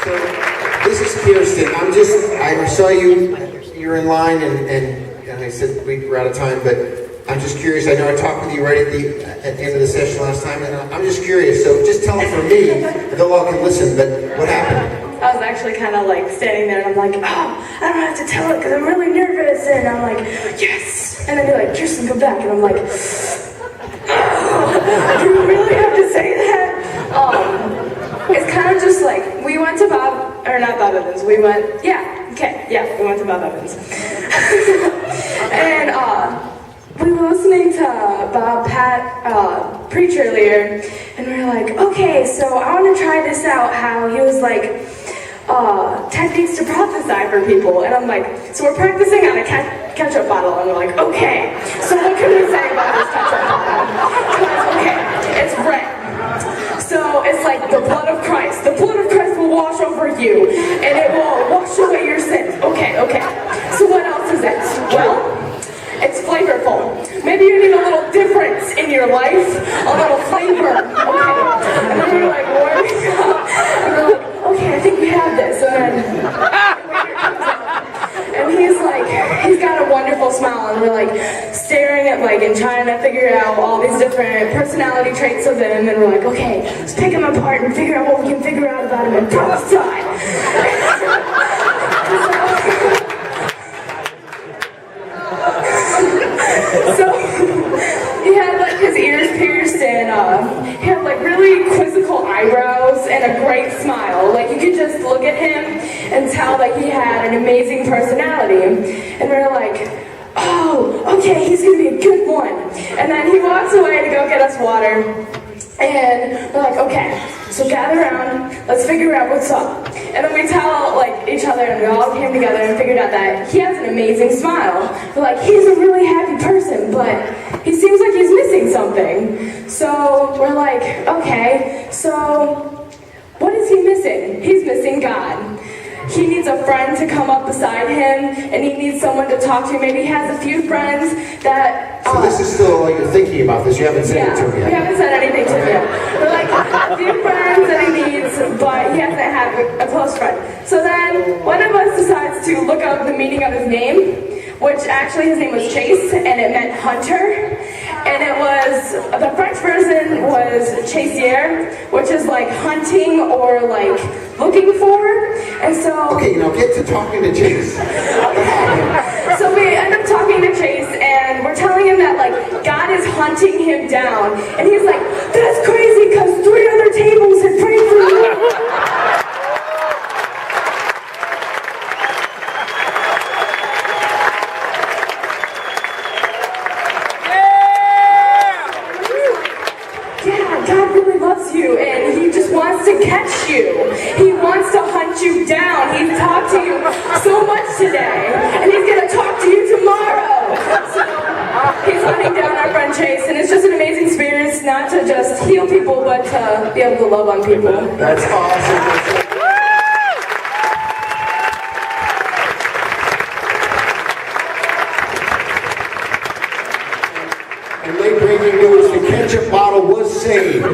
So, this is Kiersten. I saw you're in line, and I said we were out of time, but I'm just curious. I know I talked with you right at the end of the session last time, and I'm just curious. So just tell it for me, though all can listen, but what happened? I was actually kind of like standing there, and I'm like, oh, I don't have to tell it because I'm really nervous, and I'm like, yes! And then they're like, Kiersten, come back, and I'm like, oh, do you really have to say that? It's kind of just like, we went to Bob Evans, we went to Bob Evans. And we were listening to Bob Pat preach earlier, and we were like, okay, so I want to try this out, how he was like, techniques to prophesy for people. And I'm like, so we're practicing on a ketchup bottle, and we're like, okay, so what can we say about this ketchup bottle? Okay, it's red. So it's like the blood of Christ. The blood of Christ will wash over you, and it will wash away your sins. Okay. So what else is it? Well, it's flavorful. Maybe you need a little difference in your life, a little flavor. Okay. And then we're like, what? And we're like, okay, I think we have this. And he's like, he's got a wonderful smile, and we're like staring at like and trying to figure out all these different personality traits of him, and we're like, okay, let's pick him apart and figure out what we can figure out about him and prophesy. So he had like his ears pierced, and he had like really quizzical eyebrows and a great smile. Like you could just look at him and tell that he had an amazing personality. And we're like, oh, okay, he's gonna be a good one. And then he walks away to go get us water. And we're like, okay, so gather around, let's figure out what's up. And then we tell like each other, and we all came together and figured out that he has an amazing smile. We're like, he's a really happy person, but he seems like he's missing something. So we're like, okay, so what is he missing? He's missing God. He needs a friend to come up beside him, and he needs someone to talk to. Maybe he has a few friends that... So this is still, you're thinking about this, you haven't said it to him yet. We haven't said anything to him yet. We're like, a few friends that he needs, but he hasn't had a close friend. So then, one of us decides to look up the meaning of his name, which actually his name was Chase, and it meant hunter. And it was, the French version was chassier, which is like hunting or like looking for. And so... Okay, now get to talking to Chase. So we end up talking to Chase, and we're telling him that like God is hunting him down. And he's like, that's crazy because 3 other tables had prayed for you. You, and he just wants to catch you. He wants to hunt you down. He's talked to you so much today, and he's going to talk to you tomorrow. So he's hunting down our friend Chase, and it's just an amazing experience, not to just heal people, but to be able to love on people. That's awesome. And late breaking news, the ketchup bottle was saved.